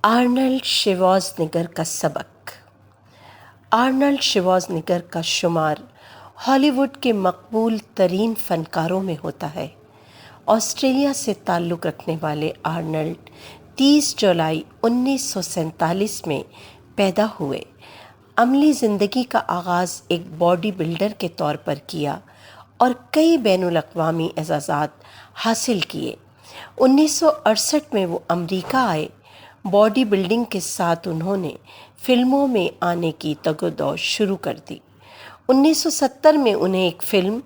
Arnold شوارزنیگر کا سبق۔ Arnold شوارزنیگر کا شمار ہالی ووڈ کے مقبول ترین فنکاروں میں ہوتا ہے۔ آسٹریلیا سے تعلق رکھنے والے آرنلڈ 30 جولائی 1947 میں پیدا ہوئے۔ عملی زندگی کا آغاز ایک باڈی بلڈر کے طور پر کیا اور کئی بین الاقوامی اعزازات حاصل کیے۔ 1968 میں وہ امریکہ آئے۔ باڈی بلڈنگ کے ساتھ انہوں نے فلموں میں آنے کی تگ و دو شروع کر دی۔ 1970 میں انہیں ایک فلم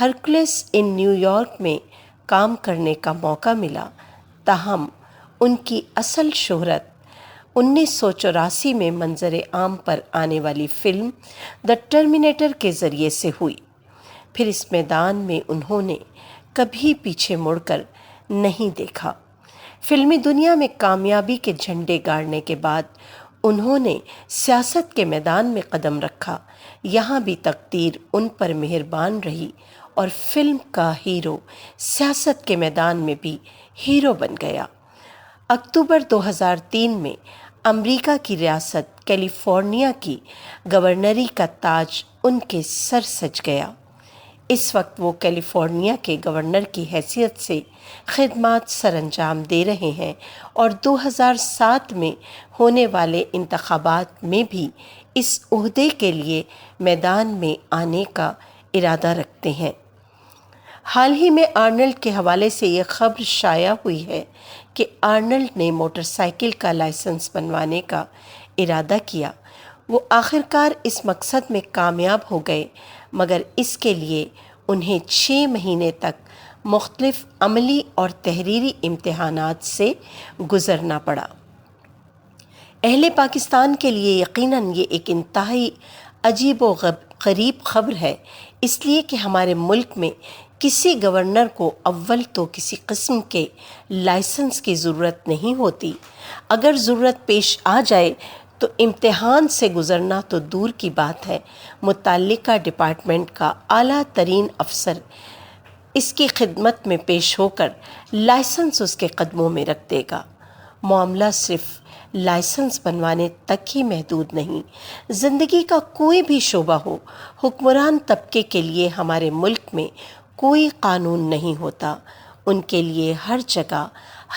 ہرکولس ان نیو یارک میں کام کرنے کا موقع ملا، تاہم ان کی اصل شہرت 1984 میں منظر عام پر آنے والی فلم دی ٹرمینیٹر کے ذریعے سے ہوئی۔ پھر اس میدان میں انہوں نے کبھی پیچھے مڑ کر نہیں دیکھا۔ فلمی دنیا میں کامیابی کے جھنڈے گاڑنے کے بعد انہوں نے سیاست کے میدان میں قدم رکھا۔ یہاں بھی تقدیر ان پر مہربان رہی اور فلم کا ہیرو سیاست کے میدان میں بھی ہیرو بن گیا۔ اکتوبر 2003 میں امریکہ کی ریاست کیلیفورنیا کی گورنری کا تاج ان کے سر سج گیا۔ اس وقت وہ کیلیفورنیا کے گورنر کی حیثیت سے خدمات سر انجام دے رہے ہیں اور 2007 میں ہونے والے انتخابات میں بھی اس عہدے کے لیے میدان میں آنے کا ارادہ رکھتے ہیں۔ حال ہی میں آرنلڈ کے حوالے سے یہ خبر شائع ہوئی ہے کہ آرنلڈ نے موٹر سائیکل کا لائسنس بنوانے کا ارادہ کیا۔ وہ آخرکار اس مقصد میں کامیاب ہو گئے، مگر اس کے لیے انہیں 6 مہینے تک مختلف عملی اور تحریری امتحانات سے گزرنا پڑا۔ اہل پاکستان کے لیے یقیناً یہ ایک انتہائی عجیب و غریب خبر ہے، اس لیے کہ ہمارے ملک میں کسی گورنر کو اول تو کسی قسم کے لائسنس کی ضرورت نہیں ہوتی۔ اگر ضرورت پیش آ جائے تو امتحان سے گزرنا تو دور کی بات ہے، متعلقہ ڈپارٹمنٹ کا اعلیٰ ترین افسر اس کی خدمت میں پیش ہو کر لائسنس اس کے قدموں میں رکھ دے گا۔ معاملہ صرف لائسنس بنوانے تک ہی محدود نہیں، زندگی کا کوئی بھی شعبہ ہو، حکمران طبقے کے لیے ہمارے ملک میں کوئی قانون نہیں ہوتا۔ ان کے لیے ہر جگہ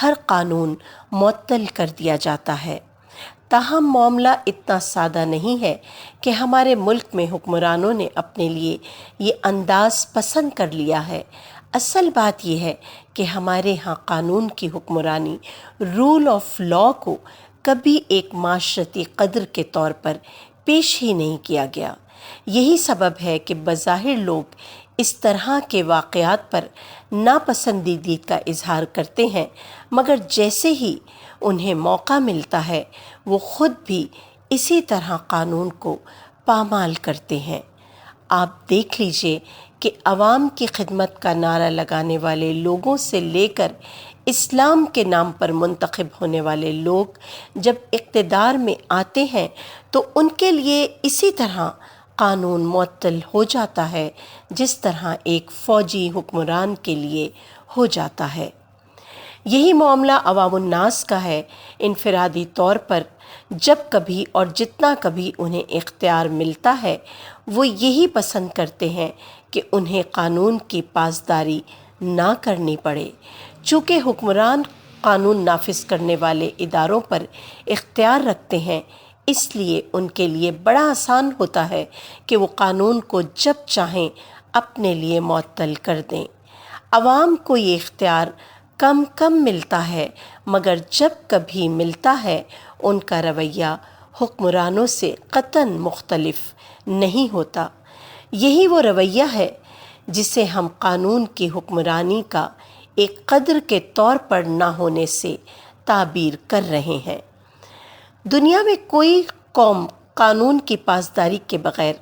ہر قانون معطل کر دیا جاتا ہے۔ تاہم معاملہ اتنا سادہ نہیں ہے کہ ہمارے ملک میں حکمرانوں نے اپنے لیے یہ انداز پسند کر لیا ہے۔ اصل بات یہ ہے کہ ہمارے ہاں قانون کی حکمرانی، رول آف لا کو کبھی ایک معاشرتی قدر کے طور پر پیش ہی نہیں کیا گیا۔ یہی سبب ہے کہ بظاہر لوگ اس طرح کے واقعات پر ناپسندیدگی کا اظہار کرتے ہیں، مگر جیسے ہی انہیں موقع ملتا ہے وہ خود بھی اسی طرح قانون کو پامال کرتے ہیں۔ آپ دیکھ لیجئے کہ عوام کی خدمت کا نعرہ لگانے والے لوگوں سے لے کر اسلام کے نام پر منتخب ہونے والے لوگ جب اقتدار میں آتے ہیں تو ان کے لیے اسی طرح قانون معطل ہو جاتا ہے جس طرح ایک فوجی حکمران کے لیے ہو جاتا ہے۔ یہی معاملہ عوام الناس کا ہے۔ انفرادی طور پر جب کبھی اور جتنا کبھی انہیں اختیار ملتا ہے وہ یہی پسند کرتے ہیں کہ انہیں قانون کی پاسداری نہ کرنی پڑے۔ چونکہ حکمران قانون نافذ کرنے والے اداروں پر اختیار رکھتے ہیں، اس لیے ان کے لیے بڑا آسان ہوتا ہے کہ وہ قانون کو جب چاہیں اپنے لیے معطل کر دیں۔ عوام کو یہ اختیار کم ملتا ہے، مگر جب کبھی ملتا ہے ان کا رویہ حکمرانوں سے قطعاً مختلف نہیں ہوتا۔ یہی وہ رویہ ہے جسے ہم قانون کی حکمرانی کا ایک قدر کے طور پر نہ ہونے سے تعبیر کر رہے ہیں۔ دنیا میں کوئی قوم قانون کی پاسداری کے بغیر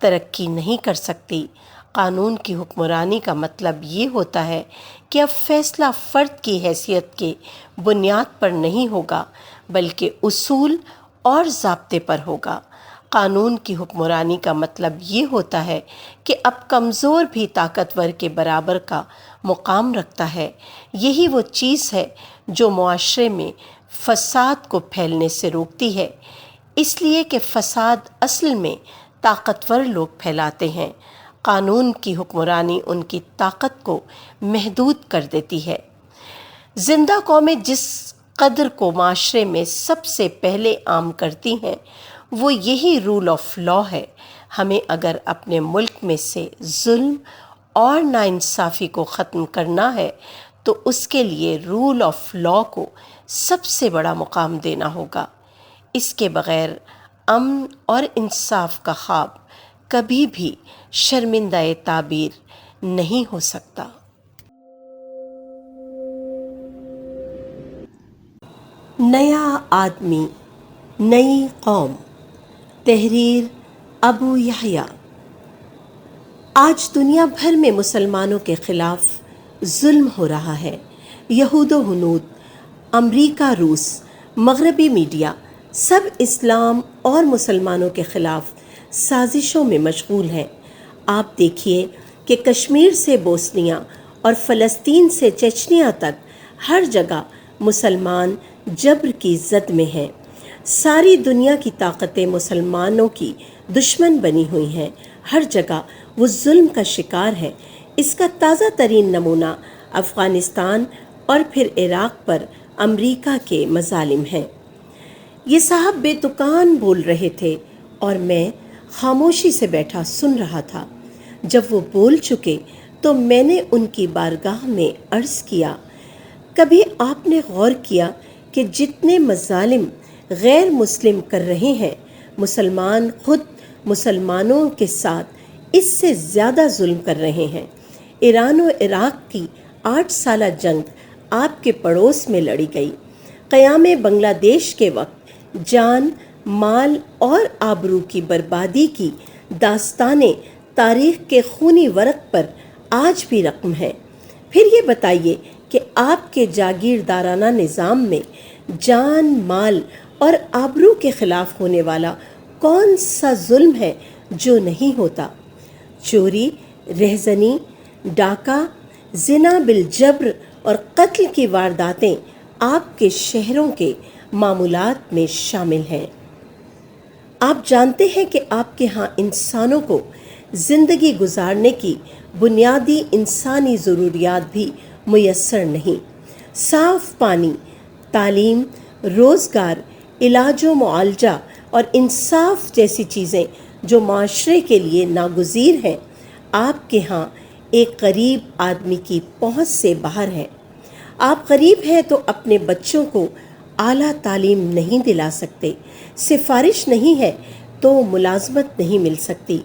ترقی نہیں کر سکتی۔ قانون کی حکمرانی کا مطلب یہ ہوتا ہے کہ اب فیصلہ فرد کی حیثیت کے بنیاد پر نہیں ہوگا، بلکہ اصول اور ضابطے پر ہوگا۔ قانون کی حکمرانی کا مطلب یہ ہوتا ہے کہ اب کمزور بھی طاقتور کے برابر کا مقام رکھتا ہے۔ یہی وہ چیز ہے جو معاشرے میں فساد کو پھیلنے سے روکتی ہے، اس لیے کہ فساد اصل میں طاقتور لوگ پھیلاتے ہیں۔ قانون کی حکمرانی ان کی طاقت کو محدود کر دیتی ہے۔ زندہ قومیں جس قدر کو معاشرے میں سب سے پہلے عام کرتی ہیں وہ یہی رول آف لا ہے۔ ہمیں اگر اپنے ملک میں سے ظلم اور ناانصافی کو ختم کرنا ہے تو اس کے لیے رول آف لا کو سب سے بڑا مقام دینا ہوگا۔ اس کے بغیر امن اور انصاف کا خواب کبھی بھی شرمندہ تعبیر نہیں ہو سکتا۔ نیا آدمی، نئی قوم، تحریر ابو یحییٰ۔ آج دنیا بھر میں مسلمانوں کے خلاف ظلم ہو رہا ہے۔ یہود و ہنود، امریکہ، روس، مغربی میڈیا سب اسلام اور مسلمانوں کے خلاف سازشوں میں مشغول ہیں۔ آپ دیکھیے کہ کشمیر سے بوسنیا اور فلسطین سے چچنیا تک ہر جگہ مسلمان جبر کی زد میں ہیں۔ ساری دنیا کی طاقتیں مسلمانوں کی دشمن بنی ہوئی ہیں۔ ہر جگہ وہ ظلم کا شکار ہے۔ اس کا تازہ ترین نمونہ افغانستان اور پھر عراق پر امریکہ کے مظالم ہیں۔ یہ صاحب بے تکان بول رہے تھے اور میں خاموشی سے بیٹھا سن رہا تھا۔ جب وہ بول چکے تو میں نے ان کی بارگاہ میں عرض کیا، کبھی آپ نے غور کیا کہ جتنے مظالم غیر مسلم کر رہے ہیں، مسلمان خود مسلمانوں کے ساتھ اس سے زیادہ ظلم کر رہے ہیں۔ ایران و عراق کی 8 سالہ جنگ آپ کے پڑوس میں لڑی گئی۔ قیام بنگلہ دیش کے وقت جان، مال اور آبرو کی بربادی کی داستانیں تاریخ کے خونی ورق پر آج بھی رقم ہیں۔ پھر یہ بتائیے کہ آپ کے جاگیردارانہ نظام میں جان، مال اور آبرو کے خلاف ہونے والا کون سا ظلم ہے جو نہیں ہوتا؟ چوری، رہزنی، ڈاکہ، زنا بالجبر اور قتل کی وارداتیں آپ کے شہروں کے معمولات میں شامل ہیں۔ آپ جانتے ہیں کہ آپ کے ہاں انسانوں کو زندگی گزارنے کی بنیادی انسانی ضروریات بھی میسر نہیں۔ صاف پانی، تعلیم، روزگار، علاج و معالجہ اور انصاف جیسی چیزیں جو معاشرے کے لیے ناگزیر ہیں، آپ کے ہاں ایک غریب آدمی کی پہنچ سے باہر ہے۔ آپ غریب ہیں تو اپنے بچوں کو اعلیٰ تعلیم نہیں دلا سکتے، سفارش نہیں ہے تو ملازمت نہیں مل سکتی،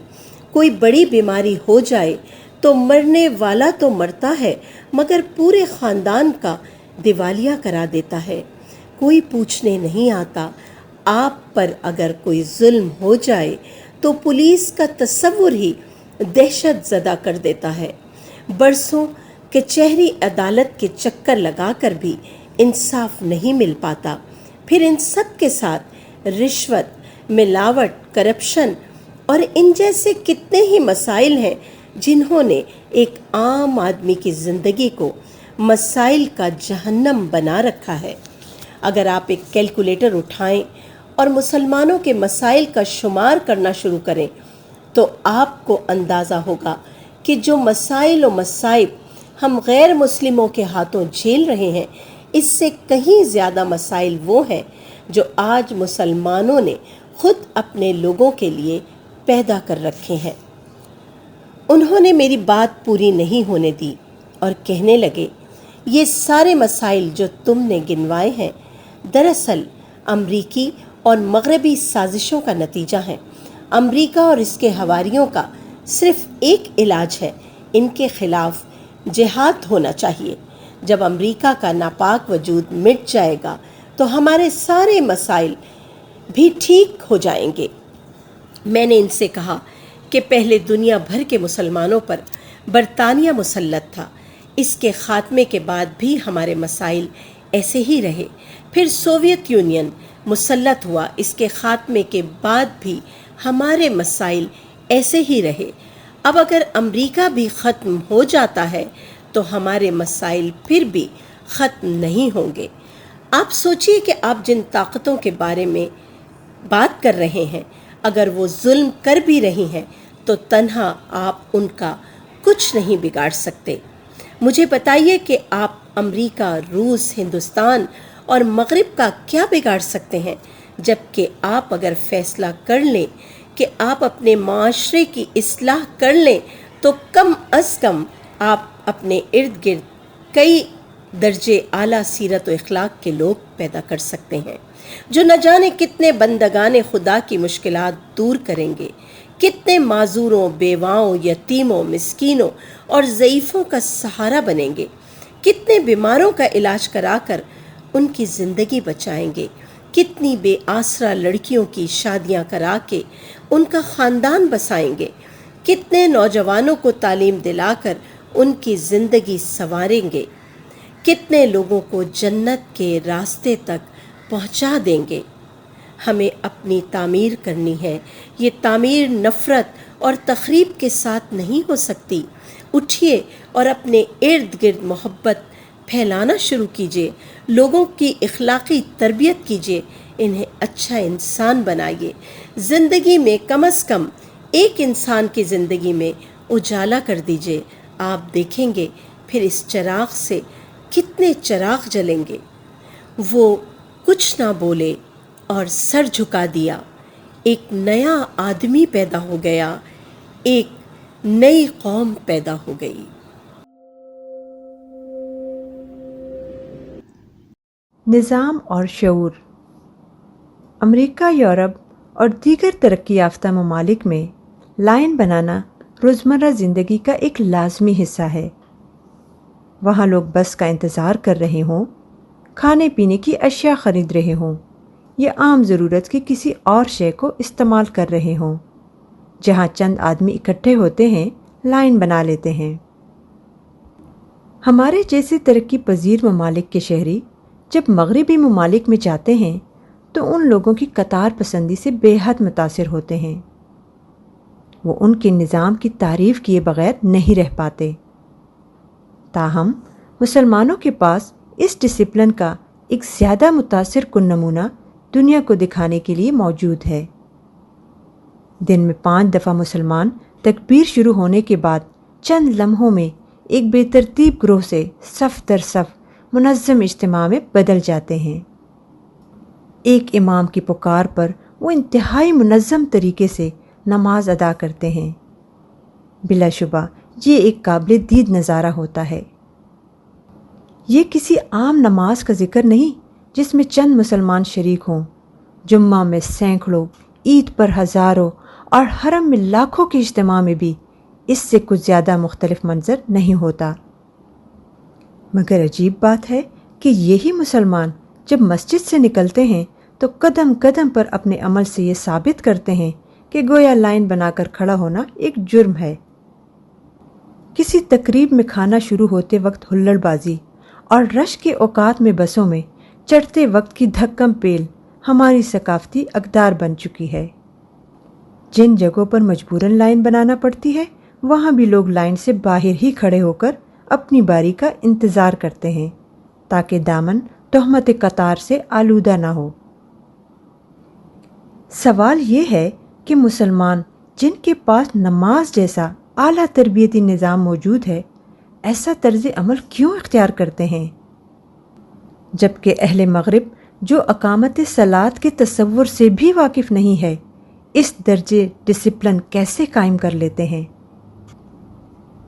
کوئی بڑی بیماری ہو جائے تو مرنے والا تو مرتا ہے مگر پورے خاندان کا دیوالیہ کرا دیتا ہے، کوئی پوچھنے نہیں آتا۔ آپ پر اگر کوئی ظلم ہو جائے تو پولیس کا تصور ہی دہشت زدہ کر دیتا ہے۔ برسوں کچہری عدالت کے چکر لگا کر بھی انصاف نہیں مل پاتا۔ پھر ان سب کے ساتھ رشوت، ملاوٹ، کرپشن اور ان جیسے کتنے ہی مسائل ہیں جنہوں نے ایک عام آدمی کی زندگی کو مسائل کا جہنم بنا رکھا ہے۔ اگر آپ ایک کیلکولیٹر اٹھائیں اور مسلمانوں کے مسائل کا شمار کرنا شروع کریں تو آپ کو اندازہ ہوگا کہ جو مسائل و مصائب ہم غیر مسلموں کے ہاتھوں جھیل رہے ہیں، اس سے کہیں زیادہ مسائل وہ ہیں جو آج مسلمانوں نے خود اپنے لوگوں کے لیے پیدا کر رکھے ہیں۔ انہوں نے میری بات پوری نہیں ہونے دی اور کہنے لگے، یہ سارے مسائل جو تم نے گنوائے ہیں دراصل امریکی اور مغربی سازشوں کا نتیجہ ہیں۔ امریکہ اور اس کے حواریوں کا صرف ایک علاج ہے، ان کے خلاف جہاد ہونا چاہیے۔ جب امریکہ کا ناپاک وجود مٹ جائے گا تو ہمارے سارے مسائل بھی ٹھیک ہو جائیں گے۔ میں نے ان سے کہا کہ پہلے دنیا بھر کے مسلمانوں پر برطانیہ مسلط تھا، اس کے خاتمے کے بعد بھی ہمارے مسائل ایسے ہی رہے۔ پھر سوویت یونین مسلط ہوا، اس کے خاتمے کے بعد بھی ہمارے مسائل ایسے ہی رہے۔ اب اگر امریکہ بھی ختم ہو جاتا ہے تو ہمارے مسائل پھر بھی ختم نہیں ہوں گے۔ آپ سوچئے کہ آپ جن طاقتوں کے بارے میں بات کر رہے ہیں اگر وہ ظلم کر بھی رہی ہیں تو تنہا آپ ان کا کچھ نہیں بگاڑ سکتے۔ مجھے بتائیے کہ آپ امریکہ، روس، ہندوستان اور مغرب کا کیا بگاڑ سکتے ہیں، جبکہ آپ اگر فیصلہ کر لیں کہ آپ اپنے معاشرے کی اصلاح کر لیں تو کم از کم آپ اپنے ارد گرد کئی درجے اعلیٰ سیرت و اخلاق کے لوگ پیدا کر سکتے ہیں جو نہ جانے کتنے بندگان خدا کی مشکلات دور کریں گے، کتنے معذوروں، بیواؤں، یتیموں، مسکینوں اور ضعیفوں کا سہارا بنیں گے، کتنے بیماروں کا علاج کرا کر ان کی زندگی بچائیں گے، کتنی بے آسرا لڑکیوں کی شادیاں کرا کے ان کا خاندان بسائیں گے، کتنے نوجوانوں کو تعلیم دلا کر ان کی زندگی سنواریں گے، کتنے لوگوں کو جنت کے راستے تک پہنچا دیں گے۔ ہمیں اپنی تعمیر کرنی ہے۔ یہ تعمیر نفرت اور تخریب کے ساتھ نہیں ہو سکتی۔ اٹھیے اور اپنے ارد گرد محبت پھیلانا شروع کیجیے، لوگوں کی اخلاقی تربیت کیجیے، انہیں اچھا انسان بنائیے، زندگی میں کم از کم ایک انسان کی زندگی میں اجالا کر دیجیے۔ آپ دیکھیں گے پھر اس چراغ سے کتنے چراغ جلیں گے۔ وہ کچھ نہ بولے اور سر جھکا دیا۔ ایک نیا آدمی پیدا ہو گیا، ایک نئی قوم پیدا ہو گئی۔ نظام اور شعور۔ امریکہ، یورپ اور دیگر ترقی یافتہ ممالک میں لائن بنانا روزمرہ زندگی کا ایک لازمی حصہ ہے۔ وہاں لوگ بس کا انتظار کر رہے ہوں، کھانے پینے کی اشیاء خرید رہے ہوں یا عام ضرورت کی کسی اور شے کو استعمال کر رہے ہوں، جہاں چند آدمی اکٹھے ہوتے ہیں لائن بنا لیتے ہیں۔ ہمارے جیسے ترقی پذیر ممالک کے شہری جب مغربی ممالک میں جاتے ہیں تو ان لوگوں کی قطار پسندی سے بے حد متاثر ہوتے ہیں۔ وہ ان کے نظام کی تعریف کیے بغیر نہیں رہ پاتے۔ تاہم مسلمانوں کے پاس اس ڈسپلن کا ایک زیادہ متاثر کن نمونہ دنیا کو دکھانے کے لیے موجود ہے۔ دن میں 5 دفعہ مسلمان تکبیر شروع ہونے کے بعد چند لمحوں میں ایک بے ترتیب گروہ سے صف در صف منظم اجتماع میں بدل جاتے ہیں۔ ایک امام کی پکار پر وہ انتہائی منظم طریقے سے نماز ادا کرتے ہیں۔ بلا شبہ یہ ایک قابل دید نظارہ ہوتا ہے۔ یہ کسی عام نماز کا ذکر نہیں جس میں چند مسلمان شریک ہوں۔ جمعہ میں سینکڑوں، عید پر ہزاروں اور حرم میں لاکھوں کے اجتماع میں بھی اس سے کچھ زیادہ مختلف منظر نہیں ہوتا۔ مگر عجیب بات ہے کہ یہی مسلمان جب مسجد سے نکلتے ہیں تو قدم قدم پر اپنے عمل سے یہ ثابت کرتے ہیں کہ گویا لائن بنا کر کھڑا ہونا ایک جرم ہے۔ کسی تقریب میں کھانا شروع ہوتے وقت ہلڑ بازی اور رش کے اوقات میں بسوں میں چڑھتے وقت کی دھکم پیل ہماری ثقافتی اقدار بن چکی ہے۔ جن جگہوں پر مجبوراً لائن بنانا پڑتی ہے وہاں بھی لوگ لائن سے باہر ہی کھڑے ہو کر اپنی باری کا انتظار کرتے ہیں تاکہ دامن تہمت قطار سے آلودہ نہ ہو۔ سوال یہ ہے کہ مسلمان جن کے پاس نماز جیسا اعلیٰ تربیتی نظام موجود ہے ایسا طرز عمل کیوں اختیار کرتے ہیں، جبکہ اہل مغرب جو اقامت صلاۃ کے تصور سے بھی واقف نہیں ہے اس درجے ڈسپلن کیسے قائم کر لیتے ہیں؟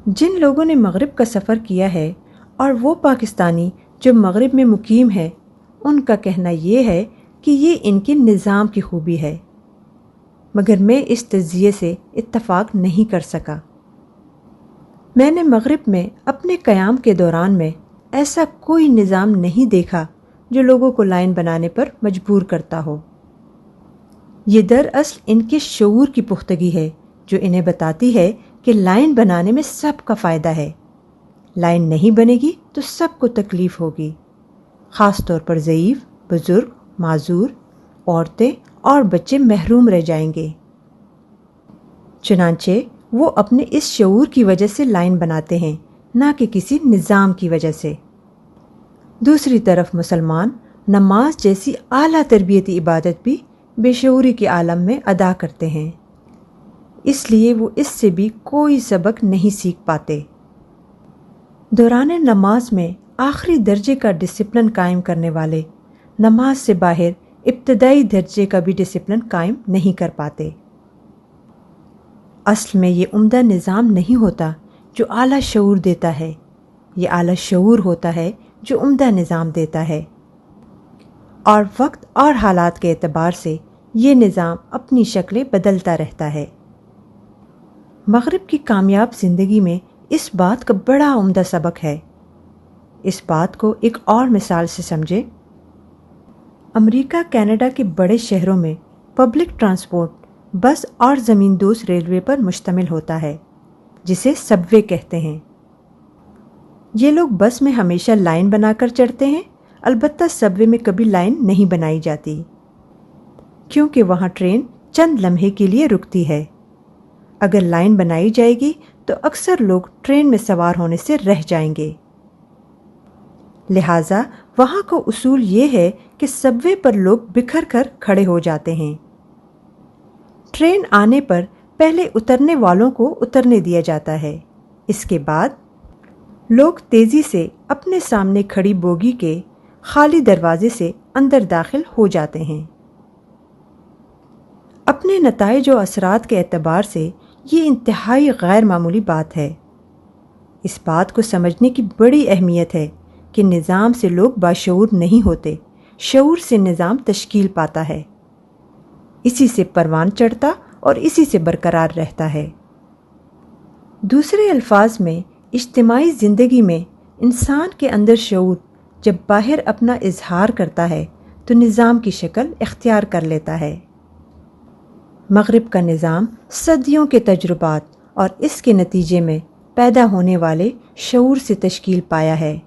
جن لوگوں نے مغرب کا سفر کیا ہے اور وہ پاکستانی جو مغرب میں مقیم ہے ان کا کہنا یہ ہے کہ یہ ان کے نظام کی خوبی ہے، مگر میں اس تجزیے سے اتفاق نہیں کر سکا۔ میں نے مغرب میں اپنے قیام کے دوران میں ایسا کوئی نظام نہیں دیکھا جو لوگوں کو لائن بنانے پر مجبور کرتا ہو۔ یہ دراصل ان کے شعور کی پختگی ہے جو انہیں بتاتی ہے کہ لائن بنانے میں سب کا فائدہ ہے۔ لائن نہیں بنے گی تو سب کو تکلیف ہوگی، خاص طور پر ضعیف، بزرگ، معذور، عورتیں اور بچے محروم رہ جائیں گے۔ چنانچہ وہ اپنے اس شعور کی وجہ سے لائن بناتے ہیں، نہ کہ کسی نظام کی وجہ سے۔ دوسری طرف مسلمان نماز جیسی اعلیٰ تربیتی عبادت بھی بے شعوری کے عالم میں ادا کرتے ہیں، اس لیے وہ اس سے بھی کوئی سبق نہیں سیکھ پاتے۔ دوران نماز میں آخری درجے کا ڈسپلن قائم کرنے والے نماز سے باہر ابتدائی درجے کا بھی ڈسپلن قائم نہیں کر پاتے۔ اصل میں یہ عمدہ نظام نہیں ہوتا جو اعلیٰ شعور دیتا ہے، یہ اعلیٰ شعور ہوتا ہے جو عمدہ نظام دیتا ہے، اور وقت اور حالات کے اعتبار سے یہ نظام اپنی شکلیں بدلتا رہتا ہے۔ مغرب کی کامیاب زندگی میں اس بات کا بڑا عمدہ سبق ہے۔ اس بات کو ایک اور مثال سے سمجھیں۔ امریکہ کینیڈا کے بڑے شہروں میں پبلک ٹرانسپورٹ بس اور زمین دوز ریلوے پر مشتمل ہوتا ہے، جسے سب وے کہتے ہیں۔ یہ لوگ بس میں ہمیشہ لائن بنا کر چڑھتے ہیں، البتہ سب وے میں کبھی لائن نہیں بنائی جاتی، کیونکہ وہاں ٹرین چند لمحے کے لیے رکتی ہے۔ اگر لائن بنائی جائے گی تو اکثر لوگ ٹرین میں سوار ہونے سے رہ جائیں گے۔ لہٰذا وہاں کا اصول یہ ہے کہ سب وے پر لوگ بکھر کر کھڑے ہو جاتے ہیں۔ ٹرین آنے پر پہلے اترنے والوں کو اترنے دیا جاتا ہے، اس کے بعد لوگ تیزی سے اپنے سامنے کھڑی بوگی کے خالی دروازے سے اندر داخل ہو جاتے ہیں۔ اپنے نتائج و اثرات کے اعتبار سے یہ انتہائی غیر معمولی بات ہے۔ اس بات کو سمجھنے کی بڑی اہمیت ہے کہ نظام سے لوگ باشعور نہیں ہوتے، شعور سے نظام تشکیل پاتا ہے، اسی سے پروان چڑھتا اور اسی سے برقرار رہتا ہے۔ دوسرے الفاظ میں اجتماعی زندگی میں انسان کے اندر شعور جب باہر اپنا اظہار کرتا ہے تو نظام کی شکل اختیار کر لیتا ہے۔ مغرب کا نظام صدیوں کے تجربات اور اس کے نتیجے میں پیدا ہونے والے شعور سے تشکیل پایا ہے۔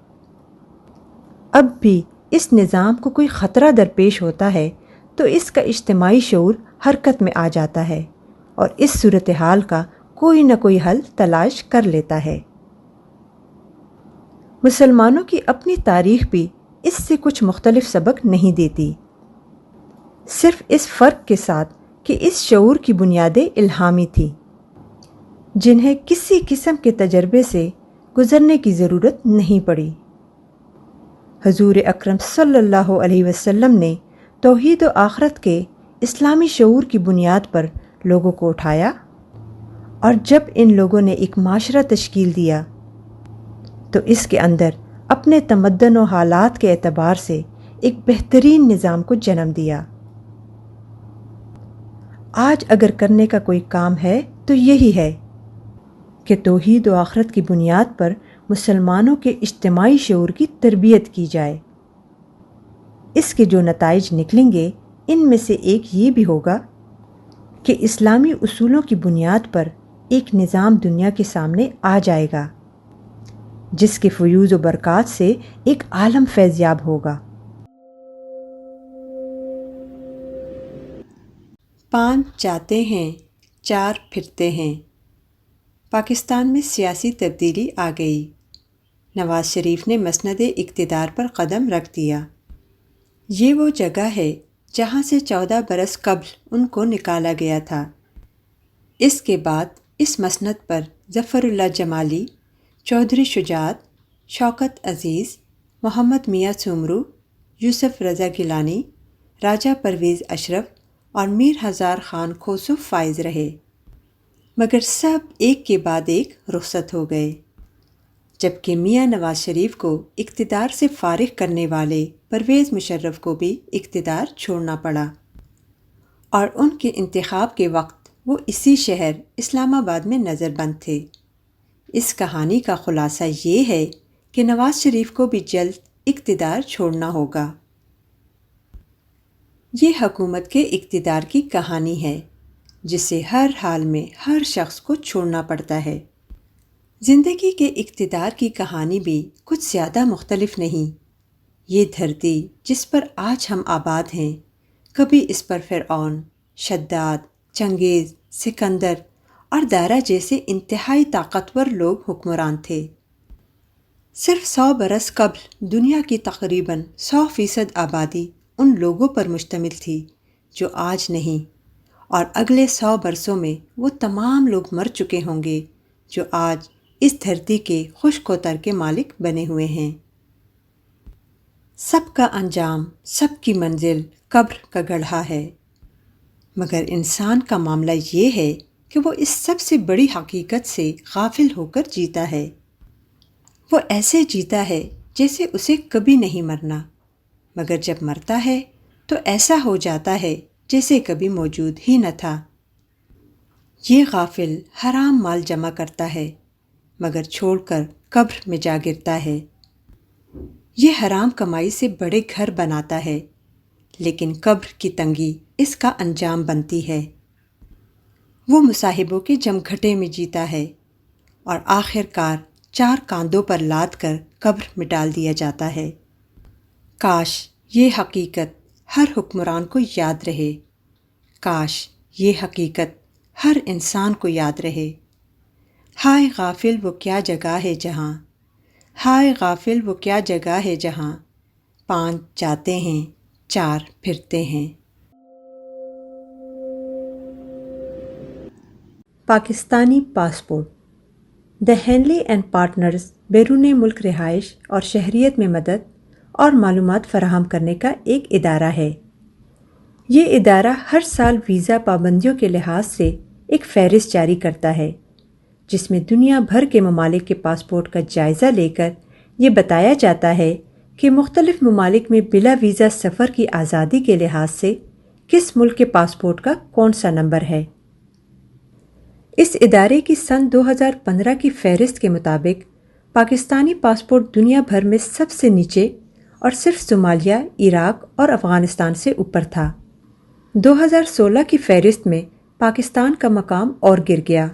اب بھی اس نظام کو کوئی خطرہ درپیش ہوتا ہے تو اس کا اجتماعی شعور حرکت میں آ جاتا ہے اور اس صورتحال کا کوئی نہ کوئی حل تلاش کر لیتا ہے۔ مسلمانوں کی اپنی تاریخ بھی اس سے کچھ مختلف سبق نہیں دیتی، صرف اس فرق کے ساتھ کہ اس شعور کی بنیادیں الہامی تھیں، جنہیں کسی قسم کے تجربے سے گزرنے کی ضرورت نہیں پڑی۔ حضور اکرم صلی اللہ علیہ وسلم نے توحید و آخرت کے اسلامی شعور کی بنیاد پر لوگوں کو اٹھایا، اور جب ان لوگوں نے ایک معاشرہ تشکیل دیا تو اس کے اندر اپنے تمدن و حالات کے اعتبار سے ایک بہترین نظام کو جنم دیا۔ آج اگر کرنے کا کوئی کام ہے تو یہی ہے کہ توحید و آخرت کی بنیاد پر مسلمانوں کے اجتماعی شعور کی تربیت کی جائے۔ اس کے جو نتائج نکلیں گے ان میں سے ایک یہ بھی ہوگا کہ اسلامی اصولوں کی بنیاد پر ایک نظام دنیا کے سامنے آ جائے گا جس کے فیوز و برکات سے ایک عالم فیضیاب ہوگا۔ 5 جاتے ہیں 4 پھرتے ہیں۔ پاکستان میں سیاسی تبدیلی آ گئی۔ نواز شریف نے مسند اقتدار پر قدم رکھ دیا۔ یہ وہ جگہ ہے جہاں سے 14 برس قبل ان کو نکالا گیا تھا۔ اس کے بعد اس مسند پر ظفر اللہ جمالی، چودھری شجاعت، شوکت عزیز، محمد میاں سومرو، یوسف رضا گیلانی، راجہ پرویز اشرف اور میر ہزار خان کھوسو فائز رہے، مگر سب ایک کے بعد ایک رخصت ہو گئے، جبکہ میاں نواز شریف کو اقتدار سے فارغ کرنے والے پرویز مشرف کو بھی اقتدار چھوڑنا پڑا، اور ان کے انتخاب کے وقت وہ اسی شہر اسلام آباد میں نظر بند تھے۔ اس کہانی کا خلاصہ یہ ہے کہ نواز شریف کو بھی جلد اقتدار چھوڑنا ہوگا۔ یہ حکومت کے اقتدار کی کہانی ہے جسے ہر حال میں ہر شخص کو چھوڑنا پڑتا ہے۔ زندگی کے اقتدار کی کہانی بھی کچھ زیادہ مختلف نہیں۔ یہ دھرتی جس پر آج ہم آباد ہیں، کبھی اس پر فرعون، شداد، چنگیز، سکندر اور دارا جیسے انتہائی طاقتور لوگ حکمران تھے۔ صرف 100 برس قبل دنیا کی تقریباً 100% آبادی ان لوگوں پر مشتمل تھی جو آج نہیں، اور اگلے 100 برسوں میں وہ تمام لوگ مر چکے ہوں گے جو آج اس دھرتی کے خشک و تر کے مالک بنے ہوئے ہیں۔ سب کا انجام، سب کی منزل قبر کا گڑھا ہے، مگر انسان کا معاملہ یہ ہے کہ وہ اس سب سے بڑی حقیقت سے غافل ہو کر جیتا ہے۔ وہ ایسے جیتا ہے جیسے اسے کبھی نہیں مرنا، مگر جب مرتا ہے تو ایسا ہو جاتا ہے جیسے کبھی موجود ہی نہ تھا۔ یہ غافل حرام مال جمع کرتا ہے مگر چھوڑ کر قبر میں جا گرتا ہے۔ یہ حرام کمائی سے بڑے گھر بناتا ہے، لیکن قبر کی تنگی اس کا انجام بنتی ہے۔ وہ مصاحبوں کے جمگھٹے میں جیتا ہے اور آخر کار 4 کاندھوں پر لاد کر قبر میں ڈال دیا جاتا ہے۔ کاش یہ حقیقت ہر حکمران کو یاد رہے، کاش یہ حقیقت ہر انسان کو یاد رہے۔ ہائے غافل وہ کیا جگہ ہے جہاں، ہائے غافل وہ کیا جگہ ہے جہاں 5 جاتے ہیں 4 پھرتے ہیں۔ Pakistani passport. The Henley and Partners بیرون ملک رہائش اور شہریت میں مدد اور معلومات فراہم کرنے کا ایک ادارہ ہے۔ یہ ادارہ ہر سال ویزا پابندیوں کے لحاظ سے ایک فہرست جاری کرتا ہے، جس میں دنیا بھر کے ممالک کے پاسپورٹ کا جائزہ لے کر یہ بتایا جاتا ہے کہ مختلف ممالک میں بلا ویزا سفر کی آزادی کے لحاظ سے کس ملک کے پاسپورٹ کا کون سا نمبر ہے۔ اس ادارے کی سن 2015 کی فہرست کے مطابق پاکستانی پاسپورٹ دنیا بھر میں سب سے نیچے اور صرف صومالیہ، عراق اور افغانستان سے اوپر تھا۔ 2016 کی فہرست میں پاکستان کا مقام اور گر گیا،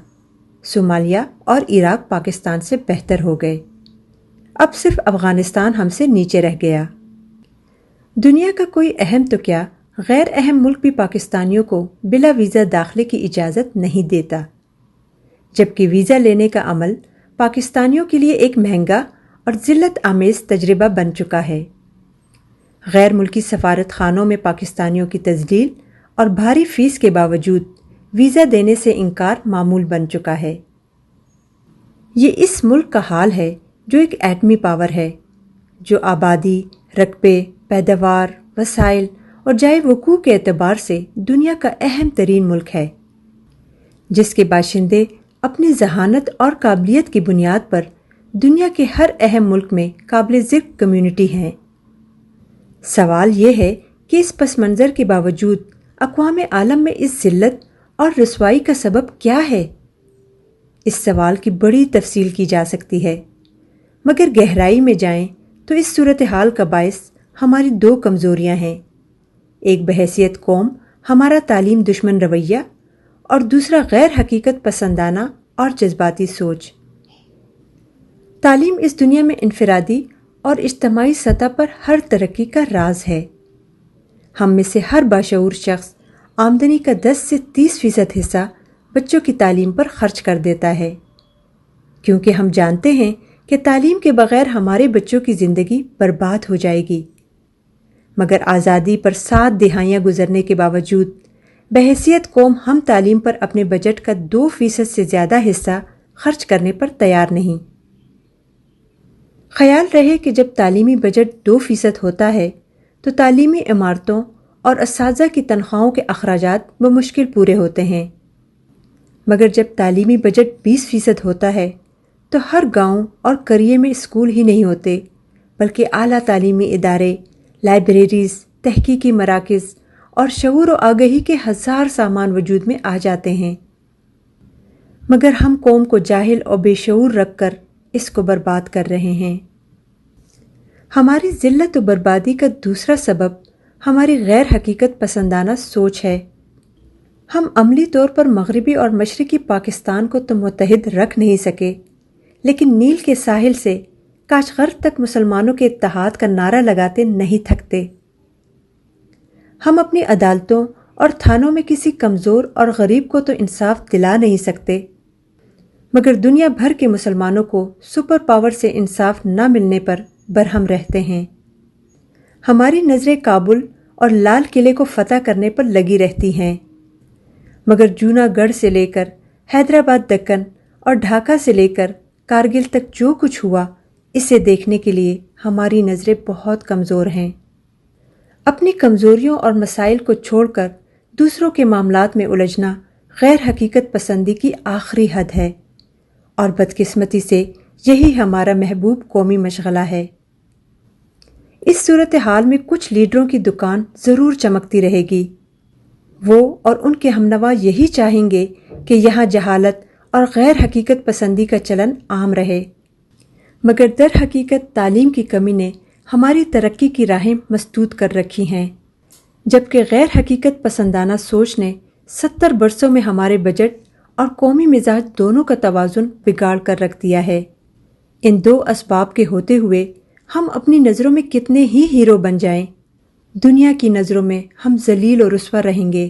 صومالیہ اور عراق پاکستان سے بہتر ہو گئے، اب صرف افغانستان ہم سے نیچے رہ گیا۔ دنیا کا کوئی اہم تو کیا، غیر اہم ملک بھی پاکستانیوں کو بلا ویزا داخلے کی اجازت نہیں دیتا، جبکہ ویزا لینے کا عمل پاکستانیوں کے لیے ایک مہنگا اور ذلت آمیز تجربہ بن چکا ہے۔ غیر ملکی سفارت خانوں میں پاکستانیوں کی تذلیل اور بھاری فیس کے باوجود ویزا دینے سے انکار معمول بن چکا ہے۔ یہ اس ملک کا حال ہے جو ایک ایٹمی پاور ہے، جو آبادی، رقبے، پیداوار، وسائل اور جائے وقوع کے اعتبار سے دنیا کا اہم ترین ملک ہے، جس کے باشندے اپنی ذہانت اور قابلیت کی بنیاد پر دنیا کے ہر اہم ملک میں قابل ذکر کمیونٹی ہیں۔ سوال یہ ہے کہ اس پس منظر کے باوجود اقوام عالم میں اس ذلت اور رسوائی کا سبب کیا ہے؟ اس سوال کی بڑی تفصیل کی جا سکتی ہے، مگر گہرائی میں جائیں تو اس صورتحال کا باعث ہماری 2 کمزوریاں ہیں، ایک بحیثیت قوم ہمارا تعلیم دشمن رویہ اور دوسرا غیر حقیقت پسندانہ اور جذباتی سوچ۔ تعلیم اس دنیا میں انفرادی اور اجتماعی سطح پر ہر ترقی کا راز ہے۔ ہم میں سے ہر باشعور شخص آمدنی کا 10 سے 30% حصہ بچوں کی تعلیم پر خرچ کر دیتا ہے، کیونکہ ہم جانتے ہیں کہ تعلیم کے بغیر ہمارے بچوں کی زندگی برباد ہو جائے گی، مگر آزادی پر 7 دہائیاں گزرنے کے باوجود بحیثیت قوم ہم تعلیم پر اپنے بجٹ کا 2% سے زیادہ حصہ خرچ کرنے پر تیار نہیں۔ خیال رہے کہ جب تعلیمی بجٹ 2% ہوتا ہے تو تعلیمی عمارتوں اور اساتذہ کی تنخواہوں کے اخراجات بمشکل پورے ہوتے ہیں، مگر جب تعلیمی بجٹ 20% ہوتا ہے تو ہر گاؤں اور قریے میں اسکول ہی نہیں ہوتے، بلکہ اعلیٰ تعلیمی ادارے، لائبریریز، تحقیقی مراکز اور شعور و آگہی کے 1000 سامان وجود میں آ جاتے ہیں، مگر ہم قوم کو جاہل اور بے شعور رکھ کر اس کو برباد کر رہے ہیں۔ ہماری ذلت و بربادی کا دوسرا سبب ہماری غیر حقیقت پسندانہ سوچ ہے۔ ہم عملی طور پر مغربی اور مشرقی پاکستان کو تو متحد رکھ نہیں سکے، لیکن نیل کے ساحل سے کاشغر تک مسلمانوں کے اتحاد کا نعرہ لگاتے نہیں تھکتے۔ ہم اپنی عدالتوں اور تھانوں میں کسی کمزور اور غریب کو تو انصاف دلا نہیں سکتے، مگر دنیا بھر کے مسلمانوں کو سپر پاور سے انصاف نہ ملنے پر برہم رہتے ہیں۔ ہماری نظریں کابل اور لال قلعے کو فتح کرنے پر لگی رہتی ہیں، مگر جونا گڑھ سے لے کر حیدرآباد دکن اور ڈھاکہ سے لے کر کارگل تک جو کچھ ہوا، اسے دیکھنے کے لیے ہماری نظریں بہت کمزور ہیں۔ اپنی کمزوریوں اور مسائل کو چھوڑ کر دوسروں کے معاملات میں الجھنا غیر حقیقت پسندی کی آخری حد ہے، اور بدقسمتی سے یہی ہمارا محبوب قومی مشغلہ ہے۔ اس صورتحال میں کچھ لیڈروں کی دکان ضرور چمکتی رہے گی۔ وہ اور ان کے ہمنوا یہی چاہیں گے کہ یہاں جہالت اور غیر حقیقت پسندی کا چلن عام رہے، مگر در حقیقت تعلیم کی کمی نے ہماری ترقی کی راہیں مسدود کر رکھی ہیں، جبکہ غیر حقیقت پسندانہ سوچ نے 70 برسوں میں ہمارے بجٹ اور قومی مزاج دونوں کا توازن بگاڑ کر رکھ دیا ہے۔ ان دو اسباب کے ہوتے ہوئے ہم اپنی نظروں میں کتنے ہی ہیرو بن جائیں، دنیا کی نظروں میں ہم ذلیل و رسوا رہیں گے۔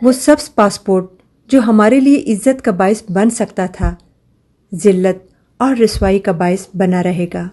وہ سبز پاسپورٹ جو ہمارے لیے عزت کا باعث بن سکتا تھا، ذلت اور رسوائی کا باعث بنا رہے گا۔